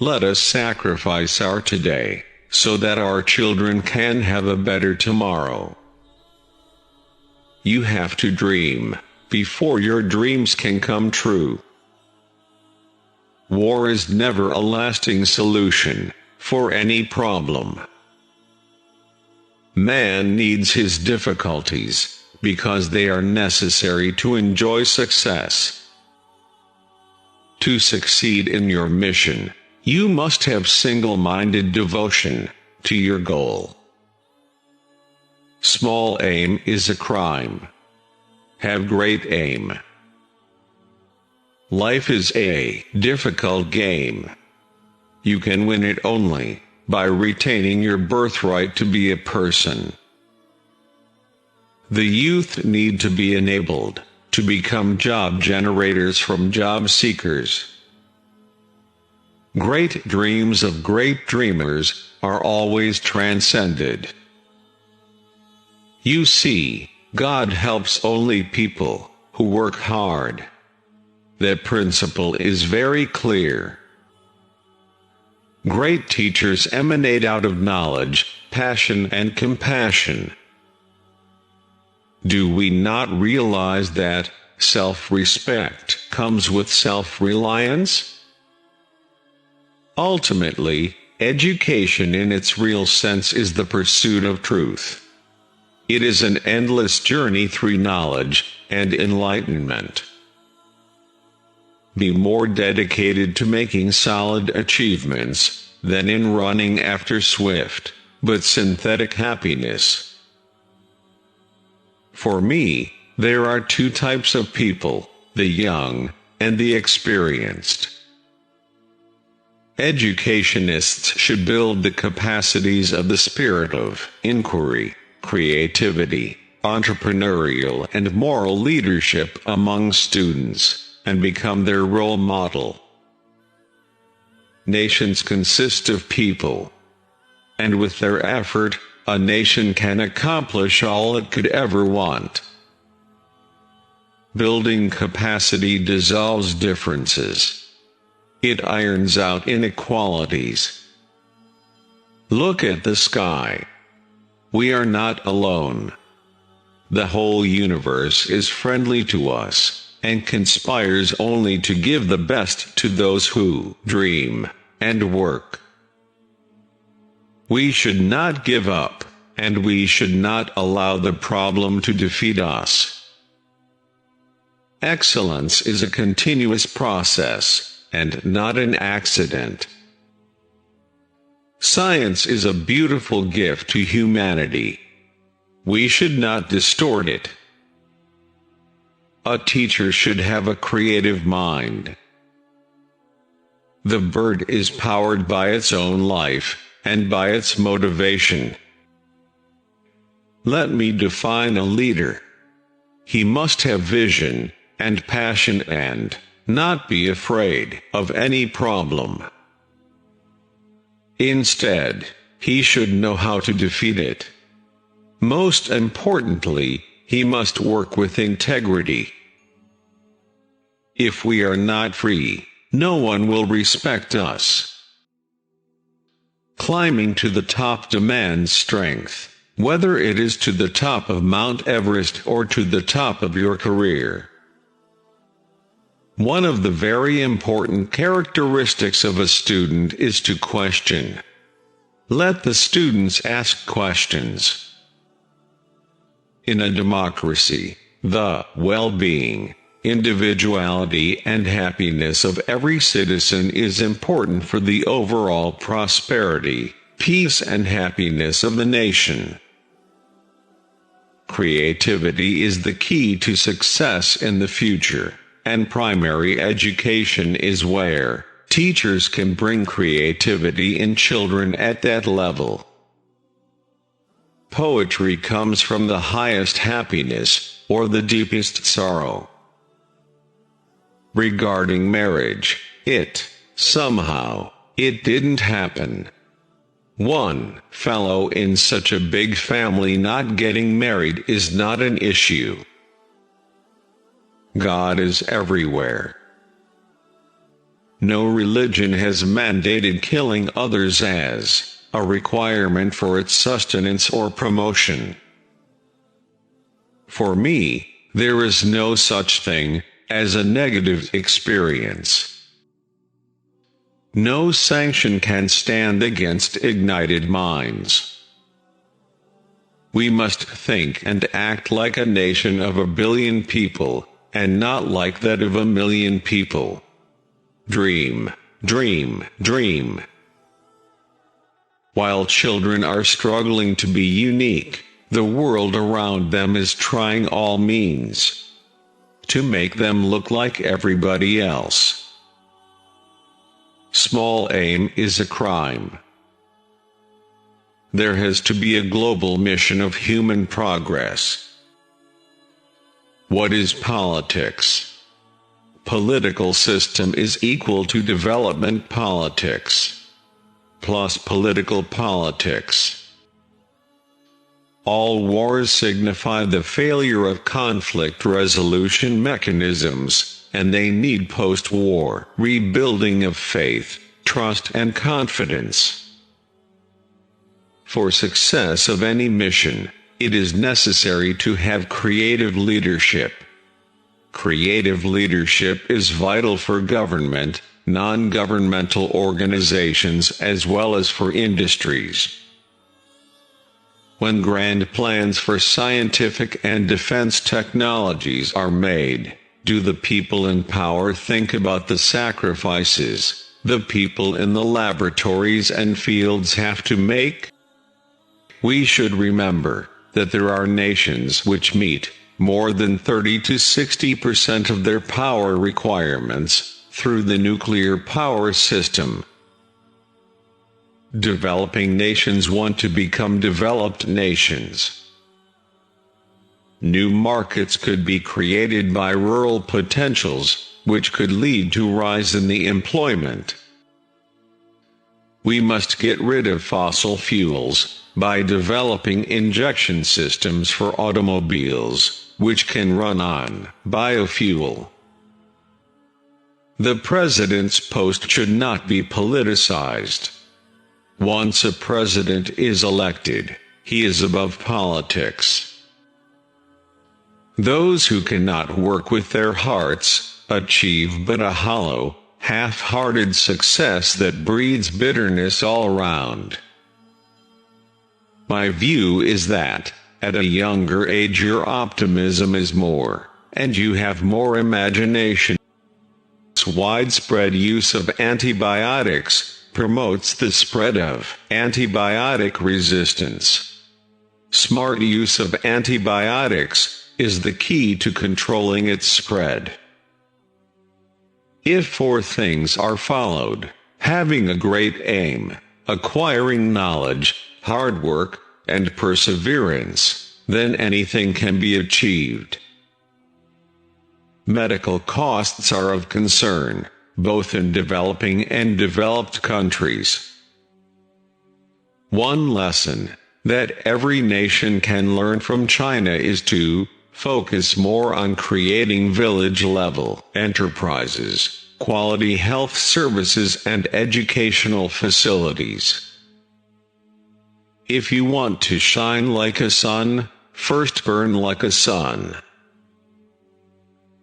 Let us sacrifice our today, so that our children can have a better tomorrow. You have to dream, before your dreams can come true. War is never a lasting solution for any problem. Man needs his difficulties, because they are necessary to enjoy success. To succeed in your mission, you must have single-minded devotion to your goal. Small aim is a crime. Have great aim. Life is a difficult game. You can win it only by retaining your birthright to be a person. The youth need to be enabled to become job generators from job seekers. Great dreams of great dreamers are always transcended. You see, God helps only people who work hard. That principle is very clear. Great teachers emanate out of knowledge, passion, and compassion. Do we not realize that self-respect comes with self-reliance? Ultimately, education in its real sense is the pursuit of truth. It is an endless journey through knowledge and enlightenment. Be more dedicated to making solid achievements than in running after swift but synthetic happiness. For me, there are two types of people, the young and the experienced. Educationists should build the capacities of the spirit of inquiry, creativity, entrepreneurial and moral leadership among students, and become their role model. Nations consist of people, and with their effort, a nation can accomplish all it could ever want. Building capacity dissolves differences. It irons out inequalities. Look at the sky. We are not alone. The whole universe is friendly to us, and conspires only to give the best to those who dream and work. We should not give up, and we should not allow the problem to defeat us. Excellence is a continuous process, and not an accident. Science is a beautiful gift to humanity. We should not distort it. A teacher should have a creative mind. The bird is powered by its own life, and by its motivation. Let me define a leader. He must have vision and passion and not be afraid of any problem. Instead, he should know how to defeat it. Most importantly, he must work with integrity. If we are not free, no one will respect us. Climbing to the top demands strength, whether it is to the top of Mount Everest or to the top of your career. One of the very important characteristics of a student is to question. Let the students ask questions. In a democracy, the well-being, individuality and happiness of every citizen is important for the overall prosperity, peace and happiness of the nation. Creativity is the key to success in the future, and primary education is where teachers can bring creativity in children at that level. Poetry comes from the highest happiness, or the deepest sorrow. Regarding marriage, it didn't happen. One fellow in such a big family not getting married is not an issue. God is everywhere. No religion has mandated killing others as a requirement for its sustenance or promotion. For me, there is no such thing as a negative experience. No sanction can stand against ignited minds. We must think and act like a nation of 1 billion people, and not like that of 1 million people. Dream, dream, dream. While children are struggling to be unique, the world around them is trying all means to make them look like everybody else. Small aim is a crime. There has to be a global mission of human progress. What is politics? Political system is equal to development politics plus political politics. All wars signify the failure of conflict resolution mechanisms, and they need post-war rebuilding of faith, trust and confidence. For success of any mission, it is necessary to have creative leadership. Creative leadership is vital for government, non-governmental organizations as well as for industries. When grand plans for scientific and defense technologies are made, do the people in power think about the sacrifices the people in the laboratories and fields have to make? We should remember that there are nations which meet more than 30 to 60% of their power requirements through the nuclear power system. Developing nations want to become developed nations. New markets could be created by rural potentials, which could lead to rise in the employment. We must get rid of fossil fuels by developing injection systems for automobiles, which can run on biofuel. The president's post should not be politicized. Once a president is elected, he is above politics. Those who cannot work with their hearts achieve but a hollow, half-hearted success that breeds bitterness all around. My view is that, at a younger age your optimism is more, and you have more imagination. Widespread use of antibiotics promotes the spread of antibiotic resistance. Smart use of antibiotics is the key to controlling its spread. If 4 things are followed, having a great aim, acquiring knowledge, hard work, and perseverance, then anything can be achieved. Medical costs are of concern, both in developing and developed countries. One lesson that every nation can learn from China is to focus more on creating village-level enterprises, quality health services and educational facilities. If you want to shine like a sun, first burn like a sun.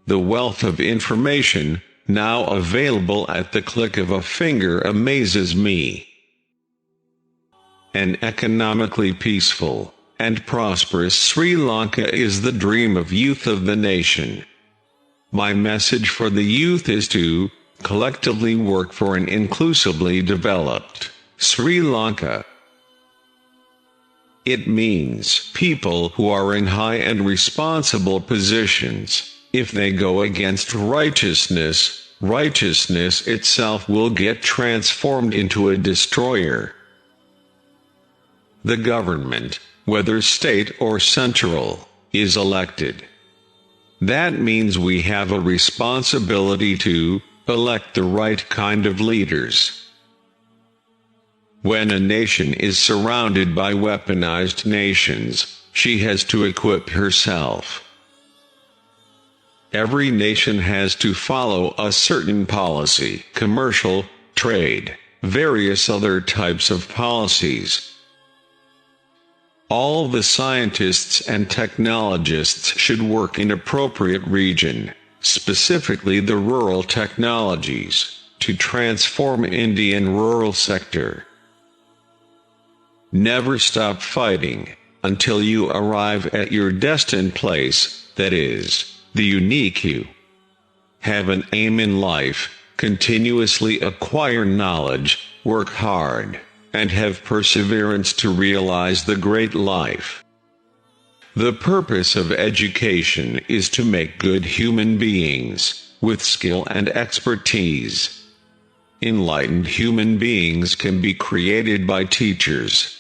The wealth of information now available at the click of a finger amazes me. An economically peaceful and prosperous Sri Lanka is the dream of youth of the nation. My message for the youth is to collectively work for an inclusively developed Sri Lanka. It means people who are in high and responsible positions. If they go against righteousness, righteousness itself will get transformed into a destroyer. The government, whether state or central, is elected. That means we have a responsibility to elect the right kind of leaders. When a nation is surrounded by weaponized nations, she has to equip herself. Every nation has to follow a certain policy, commercial, trade, various other types of policies. All the scientists and technologists should work in appropriate region, specifically the rural technologies, to transform Indian rural sector. Never stop fighting until you arrive at your destined place, that is, the unique you. Have an aim in life, continuously acquire knowledge, work hard, and have perseverance to realize the great life. The purpose of education is to make good human beings, with skill and expertise. Enlightened human beings can be created by teachers.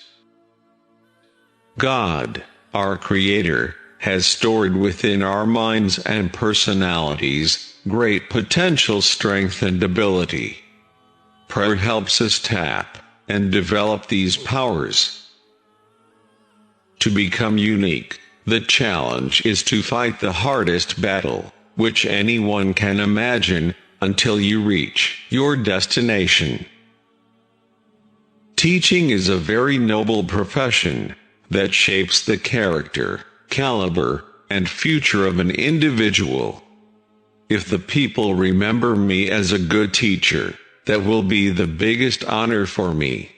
God, our Creator, has stored within our minds and personalities great potential, strength, and ability. Prayer helps us tap and develop these powers. To become unique, the challenge is to fight the hardest battle, which anyone can imagine, until you reach your destination. Teaching is a very noble profession that shapes the character, caliber, and future of an individual. If the people remember me as a good teacher, that will be the biggest honor for me.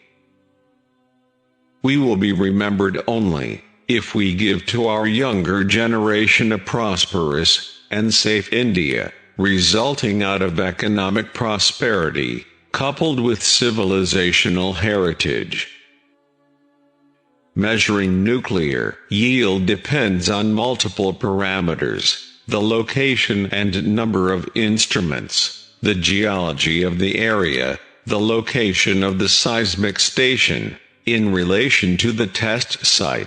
We will be remembered only if we give to our younger generation a prosperous and safe India, resulting out of economic prosperity, coupled with civilizational heritage. Measuring nuclear yield depends on multiple parameters: the location and number of instruments, the geology of the area, the location of the seismic station, in relation to the test site,